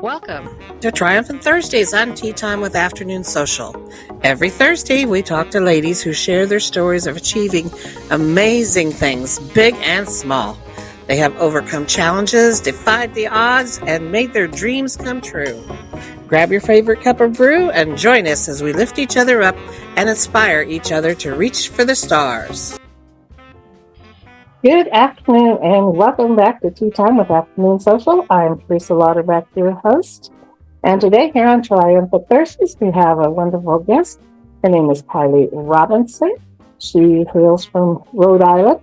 Welcome to Triumphant Thursdays on Tea Time with Afternoon Social. Every Thursday, we talk to ladies who share their stories of achieving amazing things, big and small. They have overcome challenges, defied the odds, and made their dreams come true. Grab your favorite cup of brew and join us as we lift each other up and inspire each other to reach for the stars. Good afternoon and welcome back to Tea Time with Afternoon Social. I'm Teresa Lauterbach, your host. And today here on Triumphant Thursdays, we have a wonderful guest. Her name is Kylee Robinson. She hails from Rhode Island,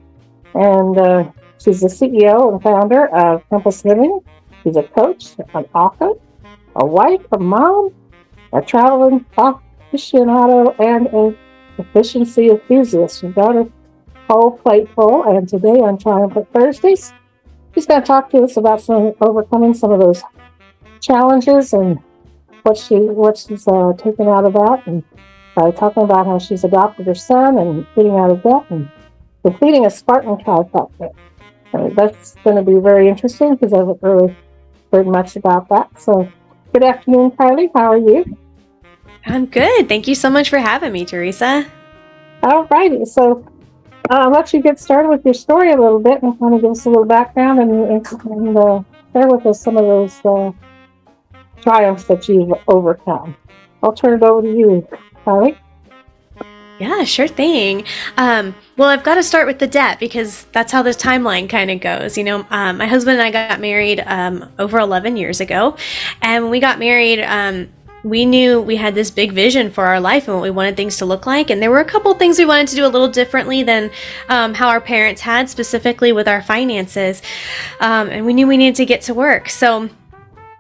and she's the CEO and founder of Compass Living. She's a coach, an author, a wife, a mom, a traveling aficionado, and an efficiency enthusiast. She's got a whole plate full, and today on Triumphant Thursdays, she's going to talk to us about overcoming some of those challenges and what she's taken out of that, and talking about how she's adopted her son and getting out of debt and completing a Spartan Trifecta. That's going to be very interesting because I haven't really heard much about that. So, good afternoon, Kylee. How are you? I'm good. Thank you so much for having me, Teresa. All righty. So, I'll let you get started with your story a little bit and kind of give us a little background and share with us some of those triumphs that you've overcome. I'll turn it over to you, Kylee. Yeah, sure thing. Well, I've got to start with the debt because that's how the timeline kind of goes. You know, my husband and I got married over 11 years ago. And when we got married, we knew we had this big vision for our life and what we wanted things to look like. And there were a couple things we wanted to do a little differently than how our parents had, specifically with our finances. And we knew we needed to get to work. So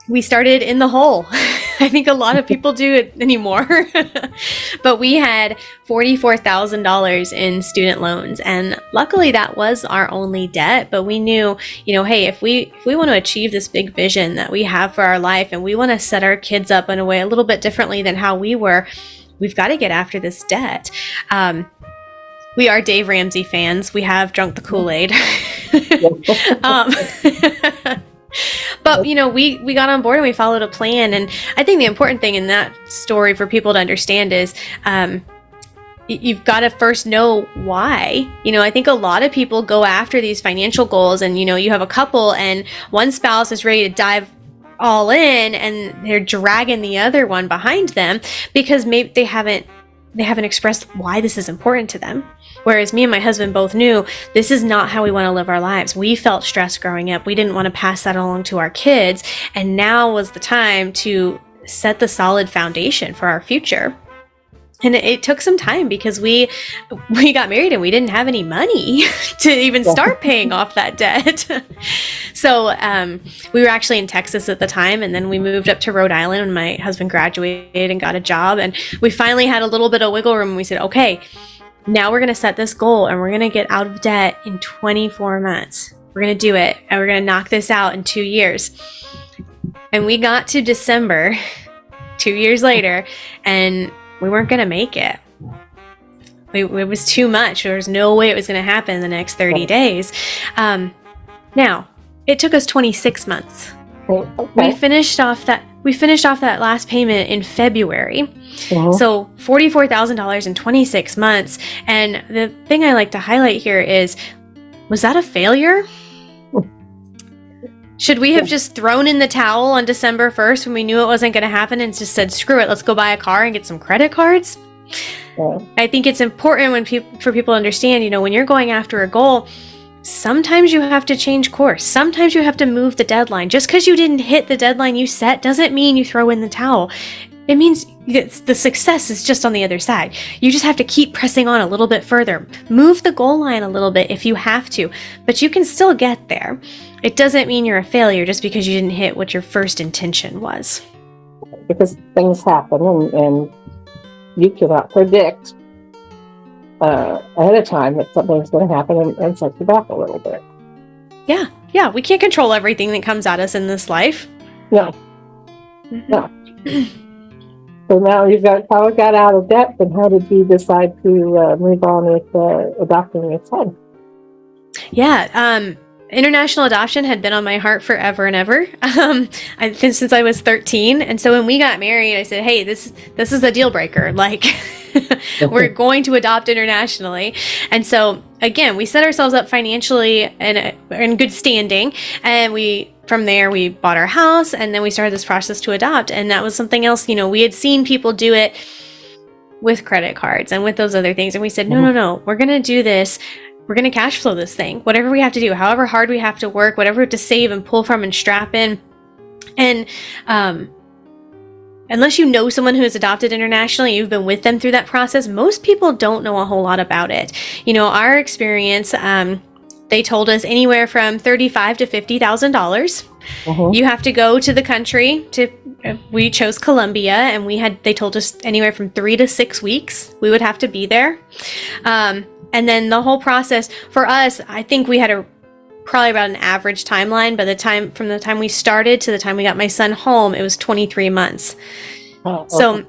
we started in the hole. I think a lot of people do it anymore. But we had $44,000 in student loans. And luckily that was our only debt. But we knew, hey, if we want to achieve this big vision that we have for our life and we want to set our kids up in a way a little bit differently than how we were, we've got to get after this debt. We are Dave Ramsey fans. We have drunk the Kool-Aid. But, we got on board and we followed a plan. And I think the important thing in that story for people to understand is you've got to first know why. I think a lot of people go after these financial goals and, you have a couple and one spouse is ready to dive all in and they're dragging the other one behind them because maybe they haven't expressed why this is important to them. Whereas me and my husband both knew this is not how we want to live our lives. We felt stressed growing up. We didn't want to pass that along to our kids. And now was the time to set the solid foundation for our future. And it took some time because we got married and we didn't have any money to even start paying off that debt. So we were actually in Texas at the time, and then we moved up to Rhode Island when my husband graduated and got a job. And we finally had a little bit of wiggle room. And we said, okay, now we're going to set this goal and we're going to get out of debt in 24 months. We're going to do it and we're going to knock this out in 2 years. And we got to December 2 years later and we weren't going to make it. It was too much. There was no way it was going to happen in the next 30 days. Now, it took us 26 months. Okay. We finished off that last payment in February. Uh-huh. So $44,000 in 26 months. And the thing I like to highlight here is, was that a failure? Should we have just thrown in the towel on December 1st when we knew it wasn't going to happen and just said, screw it, let's go buy a car and get some credit cards? Yeah. I think it's important for people to understand, when you're going after a goal, sometimes you have to change course. Sometimes you have to move the deadline. Just because you didn't hit the deadline you set doesn't mean you throw in the towel. It means the success is just on the other side. You just have to keep pressing on a little bit further. Move the goal line a little bit if you have to, but you can still get there. It doesn't mean you're a failure just because you didn't hit what your first intention was. Because things happen and you cannot predict ahead of time that something's going to happen and set you back a little bit. Yeah. We can't control everything that comes at us in this life. No. Mm-hmm. No. So now you've got out of debt, and how did you decide to move on with adopting your son? Yeah, international adoption had been on my heart forever and ever, since I was 13. And so when we got married, I said, hey, this is a deal breaker. Like, we're going to adopt internationally. And so again, we set ourselves up financially in good standing. And from there, we bought our house, and then we started this process to adopt. And that was something else, we had seen people do it with credit cards and with those other things. And we said, no, we're going to do this. We're going to cash flow this thing, whatever we have to do, however hard we have to work, whatever we have to save and pull from and strap in. And unless you know someone who has adopted internationally, you've been with them through that process, most people don't know a whole lot about it. Our experience, they told us anywhere from $35,000 to $50,000. You have to go to the country we chose Colombia, and they told us anywhere from 3 to 6 weeks we would have to be there. And then the whole process for us, I think we had probably about an average timeline. From the time we started to the time we got my son home, it was 23 months. Oh, okay. So,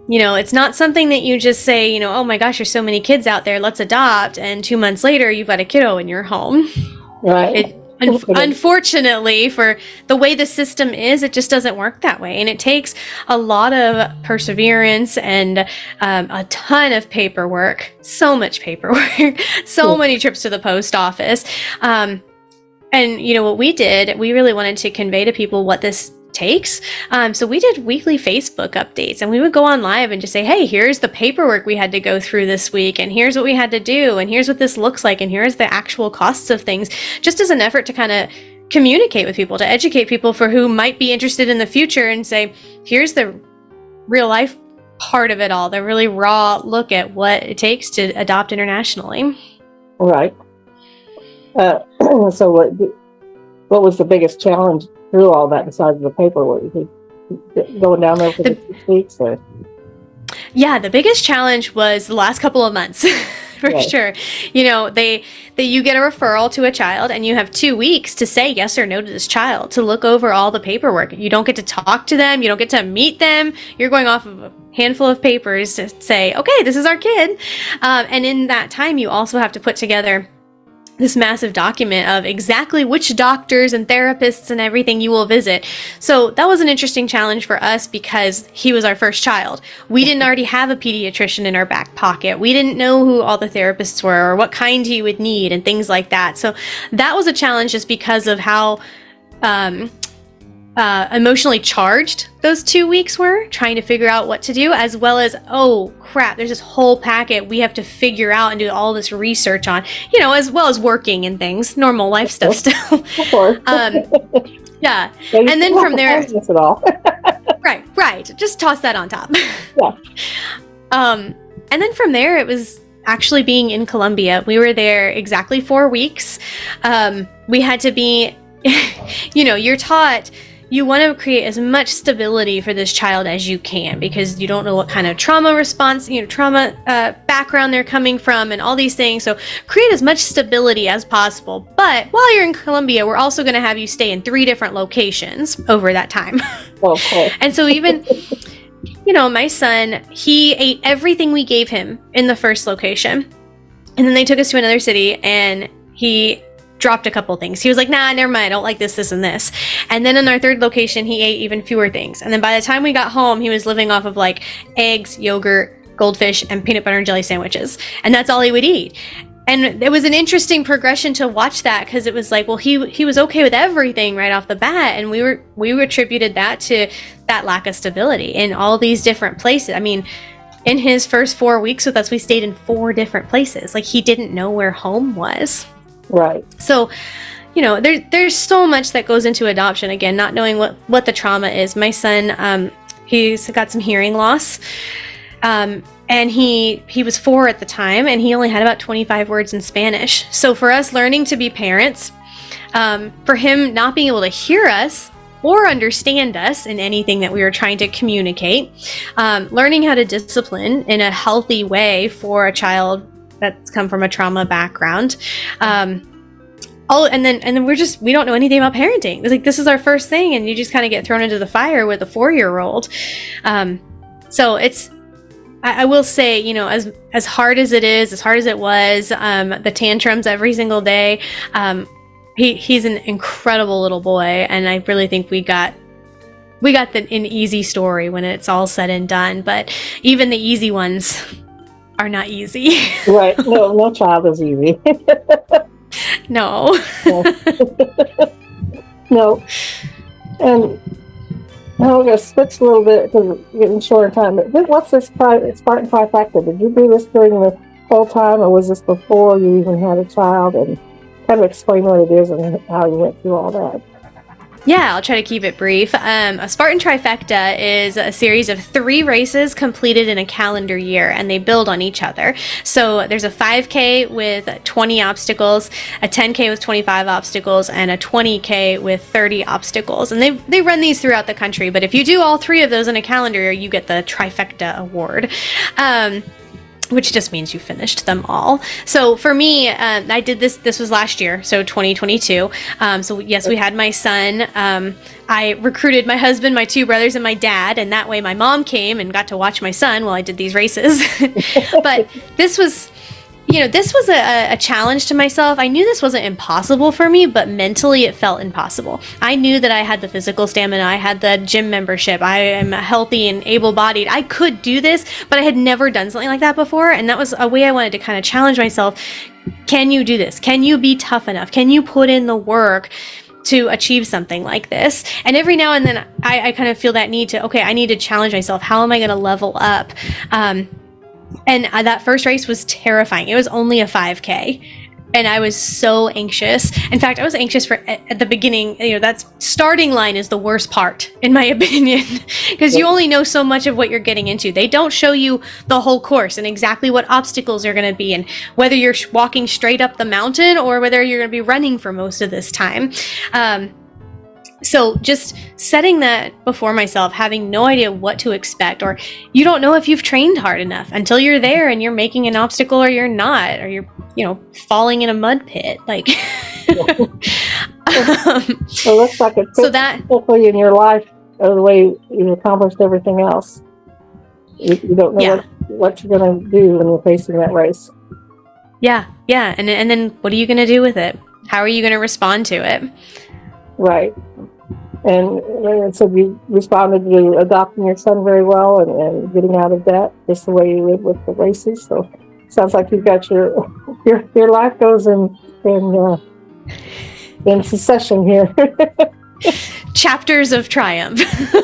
it's not something that you just say, oh my gosh, there's so many kids out there, let's adopt. And 2 months later, you've got a kiddo in your home. Right. Unfortunately, for the way the system is, it just doesn't work that way. And it takes a lot of perseverance and a ton of paperwork, so much paperwork, so many trips to the post office. And what we did, we really wanted to convey to people what this takes. So we did weekly Facebook updates, and we would go on live and just say, hey, here's the paperwork we had to go through this week, and here's what we had to do, and here's what this looks like, and here's the actual costs of things, just as an effort to kind of communicate with people, to educate people for who might be interested in the future, and say, here's the real life part of it all, the really raw look at what it takes to adopt internationally. Right. So what was the biggest challenge through all that besides the paperwork? Going down there for the 6 weeks? Or? Yeah, the biggest challenge was the last couple of months. For right. Sure. You get a referral to a child, and you have 2 weeks to say yes or no to this child, to look over all the paperwork. You don't get to talk to them. You don't get to meet them. You're going off of a handful of papers to say, okay, this is our kid. And in that time, you also have to put together this massive document of exactly which doctors and therapists and everything you will visit. So that was an interesting challenge for us because he was our first child. We didn't already have a pediatrician in our back pocket. We didn't know who all the therapists were or what kind he would need and things like that. So that was a challenge just because of how emotionally charged those 2 weeks were, trying to figure out what to do, as well as, oh crap, there's this whole packet we have to figure out and do all this research on, as well as working and things, normal life stuff still. Of course. Yeah. And then from there, at all. right. Just toss that on top. Yeah. And then from there, it was actually being in Colombia. We were there exactly 4 weeks. We had to be, you're taught, you want to create as much stability for this child as you can, because you don't know what kind of trauma response, trauma background they're coming from and all these things. So create as much stability as possible. But while you're in Colombia, we're also going to have you stay in 3 different locations over that time. Okay. And so even, my son, he ate everything we gave him in the first location. And then they took us to another city, and he dropped a couple things. He was like, nah, never mind, I don't like this and this. And then in our third location, he ate even fewer things. And then by the time we got home, he was living off of like eggs, yogurt, goldfish, and peanut butter and jelly sandwiches. And that's all he would eat. And it was an interesting progression to watch that, because it was like, well, he was okay with everything right off the bat. And we attributed that to that lack of stability in all these different places. I mean, in his first 4 weeks with us, we stayed in 4 different places. Like, he didn't know where home was. Right. So, there's so much that goes into adoption. Again, not knowing what the trauma is. My son, he's got some hearing loss. And he was 4 at the time, and he only had about 25 words in Spanish. So for us learning to be parents, for him not being able to hear us or understand us in anything that we were trying to communicate, learning how to discipline in a healthy way for a child that's come from a trauma background. And then we don't know anything about parenting. It's like, this is our first thing, and you just kind of get thrown into the fire with a 4-year-old. So I will say, as hard as it is, as hard as it was, the tantrums every single day, he's an incredible little boy, and I really think we got an easy story when it's all said and done. But even the easy ones are not easy. Right. No child is easy. No. No. And now we're going to switch a little bit because we're getting short on time. But what's this Spartan Trifecta? Did you do this during the whole time, or was this before you even had a child? And kind of explain what it is and how you went through all that. Yeah, I'll try to keep it brief. A Spartan Trifecta is a series of 3 races completed in a calendar year, and they build on each other. So there's a 5K with 20 obstacles, a 10K with 25 obstacles, and a 20K with 30 obstacles. And they run these throughout the country, but if you do all 3 of those in a calendar year, you get the Trifecta award. Which just means you finished them all. So for me, I did this was last year, so 2022. So yes, we had my son. I recruited my husband, my 2 brothers, and my dad, and that way my mom came and got to watch my son while I did these races. But this was a challenge to myself. I knew this wasn't impossible for me, but mentally it felt impossible. I knew that I had the physical stamina, I had the gym membership, I am healthy and able-bodied. I could do this, but I had never done something like that before, and that was a way I wanted to kind of challenge myself. Can you do this? Can you be tough enough? Can you put in the work to achieve something like this? And every now and then I kind of feel that need to, I need to challenge myself. How am I going to level up? And that first race was terrifying. It was only a 5K, and I was so anxious. In fact, I was anxious at the beginning. That starting line is the worst part, in my opinion, because you only know so much of what you're getting into. They don't show you the whole course and exactly what obstacles are going to be, and whether you're walking straight up the mountain or whether you're going to be running for most of this time. So just setting that before myself, having no idea what to expect, or you don't know if you've trained hard enough until you're there and you're making an obstacle or you're not, or you're, falling in a mud pit. Like, So it looks like it's quickly in your life the way you accomplished everything else. You don't know what you're going to do when you're facing that race. Yeah. And then what are you going to do with it? How are you going to respond to it? Right. And so you responded to adopting your son very well and getting out of debt, just the way you live with the races. So it sounds like you've got your life goes in succession here. Chapters of triumph.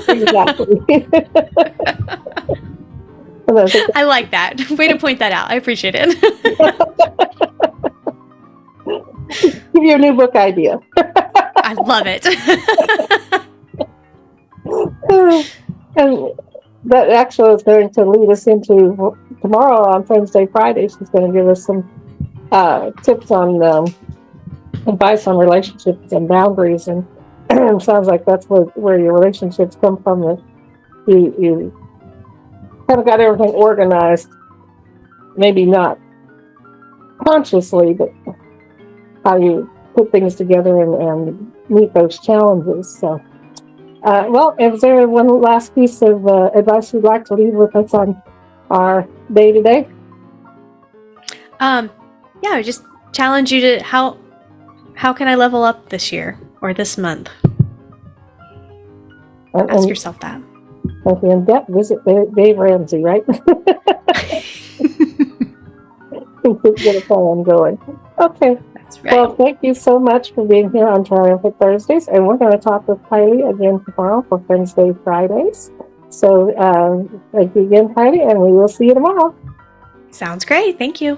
Exactly. I like that. Way to point that out. I appreciate it. Give you a new book idea. I love it. And that actually is going to lead us into tomorrow on Wednesday, Friday. She's going to give us some tips on advice on relationships and boundaries. And it sounds like that's where your relationships come from. You kind of got everything organized, maybe not consciously, but how you put things together and meet those challenges. So, is there one last piece of advice you'd like to leave with us on our day today? I just challenge you to how can I level up this year or this month? Ask yourself that. If you're in debt, visit Dave Ramsey, right? Get a plan going. Okay. That's right. Well, thank you so much for being here on Triumphant Thursdays, and we're going to talk with Kylee again tomorrow for Wednesday, Fridays. So thank you again, Kylee, and we will see you tomorrow. Sounds great. Thank you.